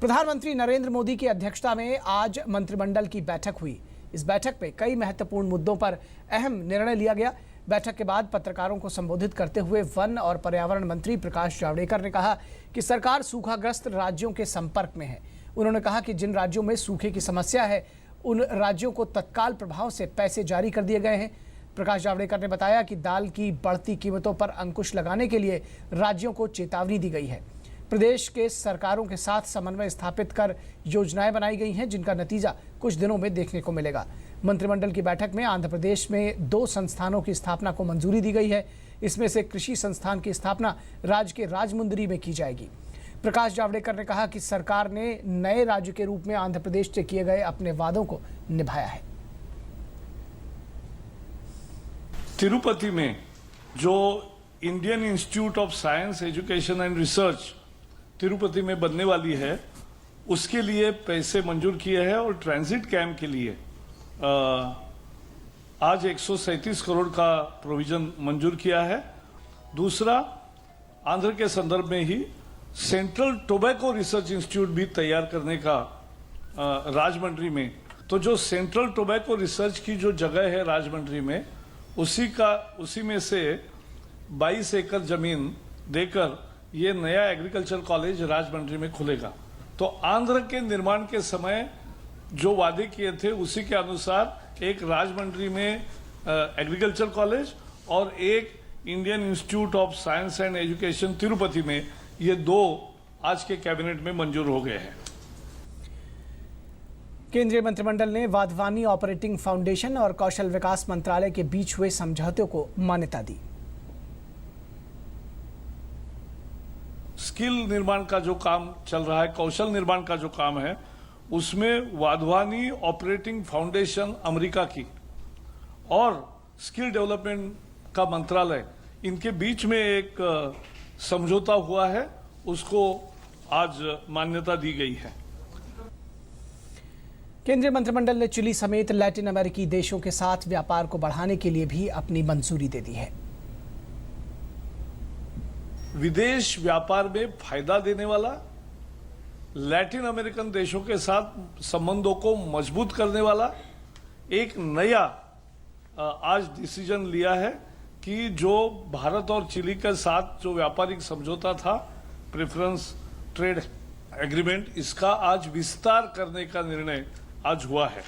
प्रधानमंत्री नरेंद्र मोदी की अध्यक्षता में आज मंत्रिमंडल की बैठक हुई। इस बैठक में कई महत्वपूर्ण मुद्दों पर अहम निर्णय लिया गया। बैठक के बाद पत्रकारों को संबोधित करते हुए वन और पर्यावरण मंत्री प्रकाश जावड़ेकर ने कहा कि सरकार सूखाग्रस्त राज्यों के संपर्क में है। उन्होंने कहा कि जिन राज्यों में सूखे की समस्या है उन राज्यों को तत्काल प्रभाव से पैसे जारी कर दिए गए हैं। प्रकाश जावड़ेकर ने बताया कि दाल की बढ़ती कीमतों पर अंकुश लगाने के लिए राज्यों को चेतावनी दी गई है। प्रदेश के सरकारों के साथ समन्वय स्थापित कर योजनाएं बनाई गई हैं, जिनका नतीजा कुछ दिनों में देखने को मिलेगा। मंत्रिमंडल की बैठक में आंध्र प्रदेश में 2 संस्थानों की स्थापना को मंजूरी दी गई है। इसमें से कृषि संस्थान की स्थापना राज्य के राजमुंदरी में की जाएगी। प्रकाश जावड़ेकर ने कहा कि सरकार ने नए राज्य के रूप में आंध्र प्रदेश से किए गए अपने वादों को निभाया है। तिरुपति में जो Indian institute of science education and research Tirupati में बनने वाली है, उसके लिए पैसे मंजूर किए हैं और ट्रांजिट कैंप के लिए आज 137 करोड़ का प्रोविजन मंजूर किया है। दूसरा, आंध्र के संदर्भ में ही सेंट्रल टोबैको रिसर्च इंस्टीट्यूट भी तैयार करने का राजमंड्री में। तो जो सेंट्रल टोबैको रिसर्च की जो जगह है राजमंड्री में, उसी में से 22 एकड़ जमीन देकर ये नया एग्रीकल्चर कॉलेज राजमंड्री में खुलेगा। तो आंध्र के निर्माण के समय जो वादे किए थे उसी के अनुसार एक राजमंड्री में एग्रीकल्चर कॉलेज और एक Indian institute of science and education Tirupati में, ये 2 आज के कैबिनेट में मंजूर हो गए हैं। केंद्रीय मंत्रिमंडल ने वाधवानी ऑपरेटिंग फाउंडेशन और कौशल विकास मंत्रालय के बीच हुए समझौते को मान्यता दी। स्किल निर्माण का जो काम चल रहा है, कौशल निर्माण का जो काम है, उसमें वाधवानी ऑपरेटिंग फाउंडेशन अमेरिका की और स्किल डेवलपमेंट का मंत्रालय, इनके बीच में एक समझौता हुआ है, उसको आज मान्यता दी गई है। केंद्रीय मंत्रिमंडल ने चिली समेत लैटिन अमेरिकी देशों के साथ व्यापार को बढ़ाने के लिए भी अपनी मंजूरी दे दी है। विदेश व्यापार में फायदा देने वाला, लैटिन अमेरिकन देशों के साथ संबंधों को मजबूत करने वाला एक नया आज डिसीजन लिया है कि जो भारत और चिली के साथ जो व्यापारिक समझौता था, प्रेफरेंस ट्रेड एग्रीमेंट, इसका आज विस्तार करने का निर्णय आज हुआ है।